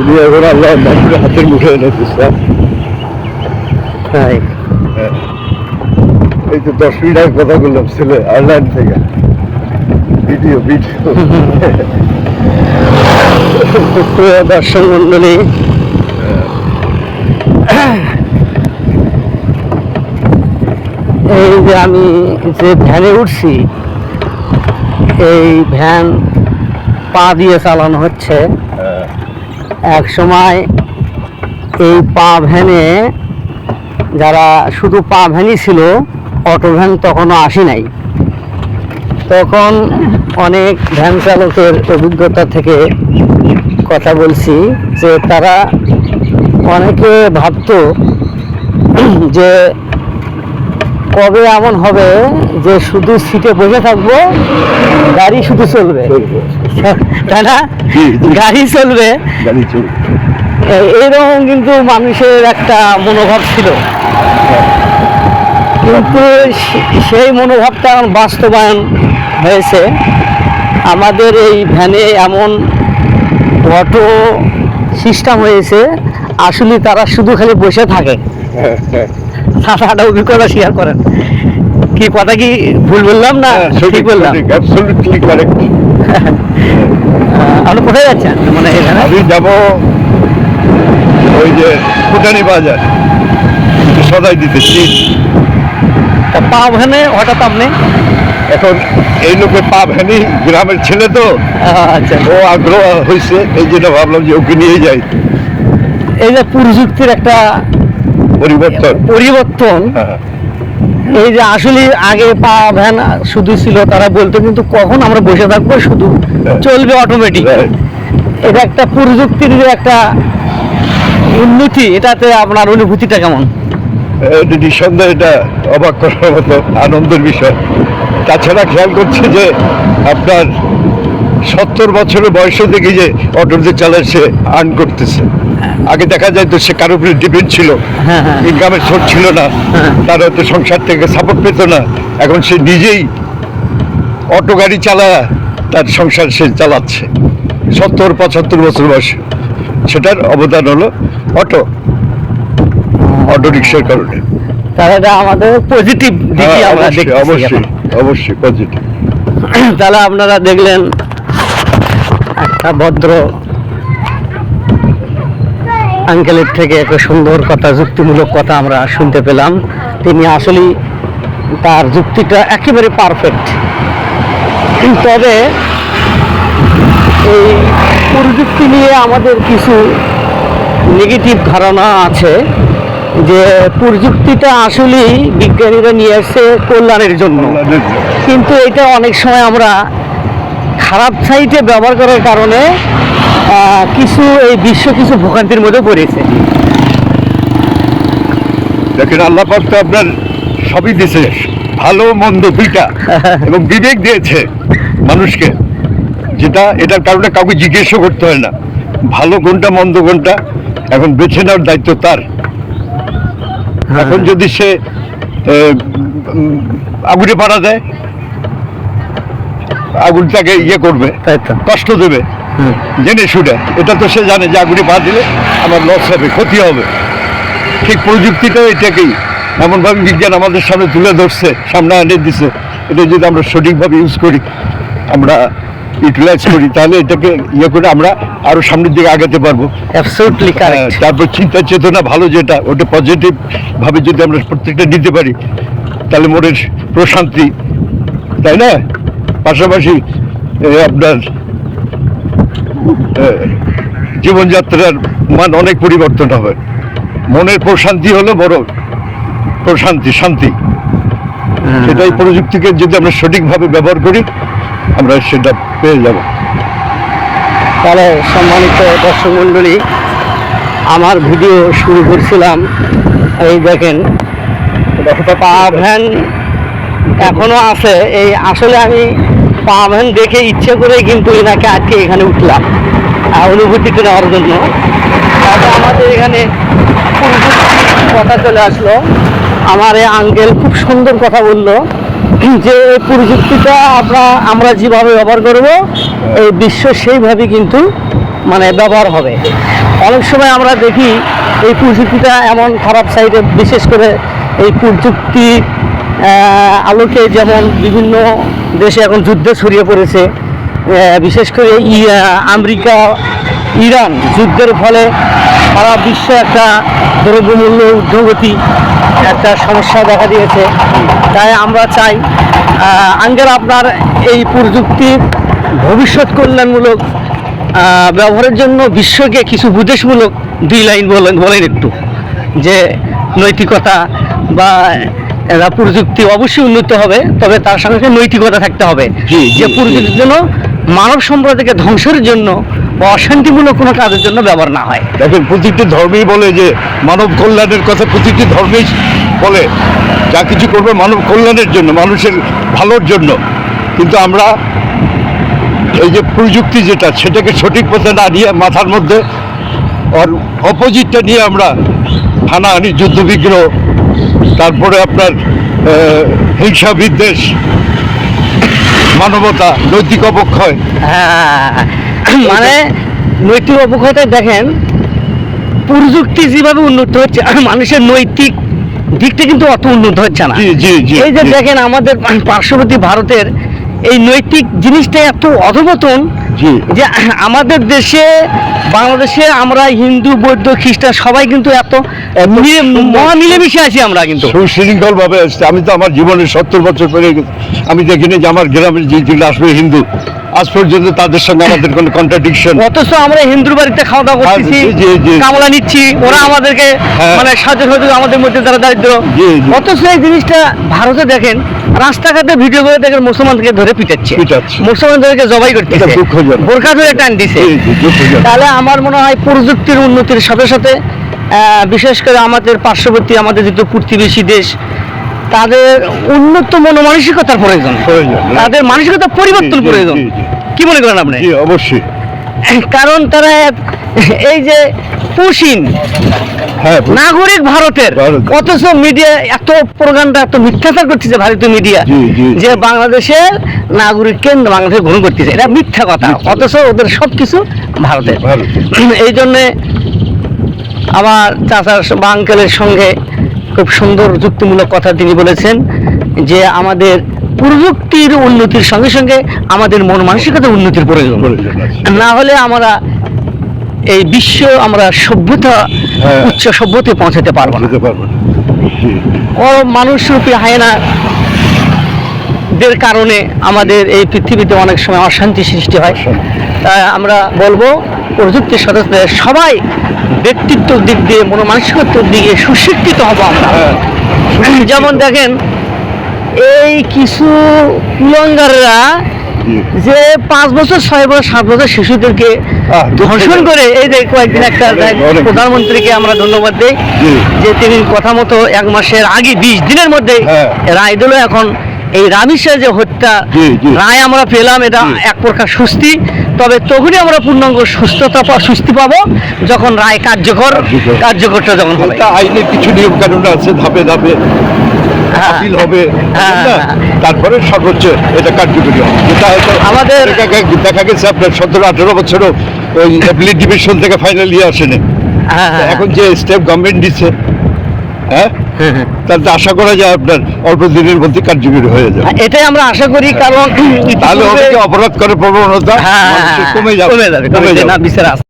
নিয়ে এখন আল্লাহ হাতের মুঠে এনে দিচ্ছিলাম। এই তো 10 মিনিট আগে কথা বললাম ছেলে অনলাইন থেকে, ভিডিও দর্শক মন্ডলী, এই যে আমি যে ভ্যানে উঠছি, এই ভ্যান পা দিয়ে চালানো হচ্ছে। এক সময় এই পা ভ্যানে যারা শুধু পা ভ্যানই ছিল, অটো ভ্যান তখনও আসি নাই। তখন অনেক ভ্যান চালকের অভিজ্ঞতা থেকে কথা বলছি যে তারা অনেকে ভাবতো যে কবে এমন হবে যে শুধু সিটে বসে থাকবো, গাড়ি শুধু চলবে, তাই না? গাড়ি চলবে, এইরকম কিন্তু মানুষের একটা মনোভাব ছিল। কিন্তু সেই মনোভাবটা বাস্তবায়ন হয়েছে। আমাদের এই ভ্যানে এমন অটো সিস্টেম হয়েছে, আসলে তারা শুধু খালি বসে থাকে। একটা অভিজ্ঞতা শেয়ার করেন। কি কথা কি ভুল বললাম না ঠিক বললাম? আপনি কোথায় যাচ্ছেন? মানে এখানে আমি যাবো ওই যে ফুটানি বাজার সদাই দিতেছি। পা ভ্যানে হঠাৎ আপনি? এখন এই লোকের পা ভ্যানি, গ্রামের ছেলে তো, আচ্ছা, ও আগ্রহ হয়েছে, এই জন্য ভাবলাম যে ওকে নিয়ে যাই। এই যে প্রযুক্তির একটা পরিবর্তন, এই যে আসলে আগে পা ভ্যান শুধু ছিল, তারা বলতো কিন্তু কখন আমরা বসে থাকবো, শুধু চলবে অটোমেটিক। এটা একটা প্রযুক্তির যে একটা উন্নতি, এটাতে আপনার অনুভূতিটা কেমন? নিঃসন্দেহে এটা অবাক করার মতো আনন্দের বিষয়। তাছাড়া খেয়াল করছে যে আপনার 70 বছরের বয়সে দেখি যে অটোতে চালায় সে আর্ন করতেছে। আগে দেখা যায় তো সে কারোর উপরে ডিপেন্ড ছিল, ইনকামের সোর্স ছিল না, তার হয়তো সংসার থেকে সাপোর্ট পেত না। এখন সে নিজেই অটো গাড়ি চালায় তার সংসার সে চালাচ্ছে 70-75 বছর বয়সে। সেটার অবদান হলো অটো রিক্সার কারণে। তাহলে এটা আমাদের পজিটিভ দিকই আমরা দেখছি। অবশ্যই পজিটিভ। তাহলে আপনারা দেখলেন একটা ভদ্র আঙ্কেলের থেকে একটা সুন্দর কথা, যুক্তিমূলক কথা আমরা শুনতে পেলাম। তিনি আসলে তার যুক্তিটা একেবারে পারফেক্ট। তবে এই প্রযুক্তি নিয়ে আমাদের কিছু নেগেটিভ ধারণা আছে যে প্রযুক্তিটা আসলেই বিজ্ঞানীরা নিয়ে আসছে কল্যাণের জন্য, কিন্তু এটা অনেক সময় আমরা খারাপ সাইডে ব্যবহার করার কারণে কিছু কিছু ভোগান্তির মধ্যে পড়েছে। দেখেন, আল্লাহ পাক তো আপনার সবই দিয়েছে, ভালো মন্দ দুইটা, এবং বিবেক দিয়েছে মানুষকে, যেটা এটার কারণে কাউকে জিজ্ঞেসও করতে হয় না ভালো কোনটা মন্দ কোনটা, এখন বেছে নেওয়ার দায়িত্ব তার। এখন যদি সে আগুনে পাড়া দেয়, আগুনটাকে করবে, কষ্ট দেবে জেনে শুনে, এটা তো সে জানে যে আগুনে পা দিলে আমার লস হবে, ক্ষতি হবে। ঠিক প্রযুক্তিটাও এটাকেই এমনভাবে বিজ্ঞান আমাদের সামনে তুলে ধরছে, সামনে এনে দিছে। এটা যদি আমরা সঠিকভাবে ইউজ করি, আমরা ইউটিলাইজ করি, তাহলে এটাকে করে আমরা আরো সামনের দিকে আগাতে পারবো। তারপর চিন্তা চেতনা ভালো যেটা, ওটা পজিটিভ ভাবে যদি আমরা প্রত্যেকটা নিতে পারি, তাহলে মনের প্রশান্তি, তাই না? পাশাপাশি আপনার জীবনযাত্রার মান অনেক পরিবর্তন হবে। মনের প্রশান্তি হলো বড় প্রশান্তি, শান্তি। সেটাই প্রযুক্তিকে যদি আমরা সঠিকভাবে ব্যবহার করি, আমরা সেটা পেয়ে যাব। তাহলে সম্মানিত দর্শক মণ্ডলী, আমার ভিডিও শুরু করছিলাম, এই দেখেন পা ভ্যান এখনো আছে। এই আসলে আমি পা ভ্যান দেখে ইচ্ছে করে কিন্তু এনাকে আজকে এখানে উঠলাম অনুভূতিটা নেওয়ার জন্য। তারপর আমাদের এখানে কথা চলে আসলো। আমার এই আঙ্কেল খুব সুন্দর কথা বললো যে এই প্রযুক্তিটা আমরা যেভাবে ব্যবহার করব এই বিশ্ব সেইভাবে কিন্তু মানে ব্যবহার হবে। অনেক সময় আমরা দেখি এই প্রযুক্তিটা এমন খারাপ সাইডে, বিশেষ করে এই প্রযুক্তি আলোকে যেমন বিভিন্ন দেশে এখন যুদ্ধ ছড়িয়ে পড়েছে, বিশেষ করে আমেরিকা ইরান যুদ্ধের ফলে সারা বিশ্ব একটা দ্রব্যমূল্য ঊর্ধ্বগতি একটা সমস্যা দেখা দিয়েছে। তাই আমরা চাই আঙ্কেল আপনার এই প্রযুক্তির ভবিষ্যৎ কল্যাণমূলক ব্যবহারের জন্য বিশ্বকে কিছু উপদেশমূলক 2 লাইন বলেন একটু, যে নৈতিকতা বা প্রযুক্তি অবশ্যই উন্নত হবে, তবে তার সঙ্গে সঙ্গে নৈতিকতা থাকতে হবে, যে প্রযুক্তির জন্য মানব সম্প্রদায়কে ধ্বংসের জন্য বা অশান্তিমূলক কোনো কাজের জন্য ব্যবহার না হয়। দেখেন, প্রতিটি ধর্মেই বলে যে মানব কল্যাণের কথা, প্রতিটি ধর্মেই বলে যা কিছু করবে মানব কল্যাণের জন্য, মানুষের ভালোর জন্য। কিন্তু আমরা এই যে প্রযুক্তি যেটা, সেটাকে সঠিক পথে না নিয়ে মাথার মধ্যে আর অপোজিটটা নিয়ে আমরা হানাহানি, যুদ্ধবিগ্রহ, তারপরে আপনার হিংসা বিদ্বেষ, মানবতা, নৈতিক অবক্ষয়। হ্যাঁ, মানে নৈতিক অবক্ষয়টা দেখেন, প্রযুক্তি যেভাবে উন্নত হচ্ছে মানুষের নৈতিক দিকটা কিন্তু অত উন্নত হচ্ছে না। এই যে দেখেন আমাদের পার্শ্ববর্তী ভারতের এই নৈতিক জিনিসটা এত অধপতন যে আমাদের দেশে, বাংলাদেশে আমরা হিন্দু, বৌদ্ধ, খ্রিস্টান সবাই কিন্তু এত মহা মিলেমিশে আছি আমরা, কিন্তু সুশৃঙ্খল ভাবে আসছে। আমি তো আমার জীবনের 70 বছর পেরিয়ে গেছি, আমি দেখিনি যে আমার গ্রামের যেগুলো আসবে হিন্দু, আজ পর্যন্ত তাদের সঙ্গে আমাদের কোনো কন্ট্রাডিকশন। অথচ আমরা হিন্দুর বাড়িতে খাওয়া দাওয়া করতেছি, কামলা নিচ্ছি, ওরা আমাদেরকে মানে সাহায্য সহযোগ আমাদের মধ্যে যারা দারিদ্র। অথচ এই জিনিসটা ভারতে দেখেন, রাস্তাঘাটে ভিডিও করে দেখেন মুসলমানকে ধরে পিটাচ্ছে, মুসলমানদেরকে জবাই করতেছে, বোরকা ধরে টান দিছে। তাহলে আমার মনে হয় প্রযুক্তির উন্নতির সাথে সাথে বিশেষ করে আমাদের পার্শ্ববর্তী, আমাদের যেহেতু প্রতিবেশী দেশ, তাদের উন্নত মনোমানসিকতার প্রয়োজন, তাদের মানসিকতা পরিবর্তন প্রয়োজন। কি মনে করেন আপনি? অবশ্যই, কারণ তারা এই যে পুশিন নাগরিক ভারতের, অথচ মিডিয়া এত প্রোগ্রামটা এত মিথ্যাচার করতেছে ভারতীয় মিডিয়া, যে বাংলাদেশের নাগরিককে বাংলাদেশে গ্রহণ করতেছে, এটা মিথ্যা কথা, অথচ ওদের সব কিছু ভারতের। এই জন্যে আমার চাচার বা আঙ্কেলের সঙ্গে খুব সুন্দর যুক্তিমূলক কথা তিনি বলেছেন, যে আমাদের প্রযুক্তির উন্নতির সঙ্গে সঙ্গে আমাদের মন মানসিকতার উন্নতির প্রয়োজন, না হলে আমরা এই বিশ্ব, আমরা সভ্যতা, উচ্চ সভ্যতায় পৌঁছাতে পারবো না। মানুষরূপী হায়নাদের কারণে আমাদের এই পৃথিবীতে অনেক সময় অশান্তি সৃষ্টি হয়। তাই আমরা বলবো প্রযুক্তির সাথে সাথে সবাই ব্যক্তিত্বের দিক দিয়ে, মনোমানসিকতার দিকে সুশিক্ষিত হবো আমরা। যেমন দেখেন, এই কিছু কুলঙ্গাররা যে 5 বছর, 6 বছর, 7 বছর শিশুদেরকে ধর্ষণ করে, এই যে কয়েকদিন একটা প্রধানমন্ত্রীকে আমরা ধন্যবাদ দিই যে তিনি কথা মতো 1 মাসের আগে 20 দিনের মধ্যে রায় দিল। এখন এই রামিসা যে হত্যা রায় আমরা পেলাম, এটা এক প্রকার সুস্থি, তবে তখনই আমরা পূর্ণাঙ্গ সুস্থি পাবো যখন রায় কার্যকরটা যখন হবে। আইনের কিছু নিয়ম কানুন আছে, ধাপে ধাপে আপিল হবে, তারপরে সর্বোচ্চ এটা কার্যকরী হবে। যেটা হয়তো আমাদের দেখা গেছে আপনার 17-18 বছরও ওই অ্যাপিলেট ডিভিশন থেকে ফাইনাল ইয়ে আসেনি, এখন যে স্টেপ গভর্নমেন্ট দিচ্ছে, তাতে আশা করা যায় আপনার অল্প দিনের মধ্যে কার্যকরী হয়ে যাবে। এটাই আমরা আশা করি, কারণ তাহলে অপরাধ করে প্রবণতা কমে যাবে।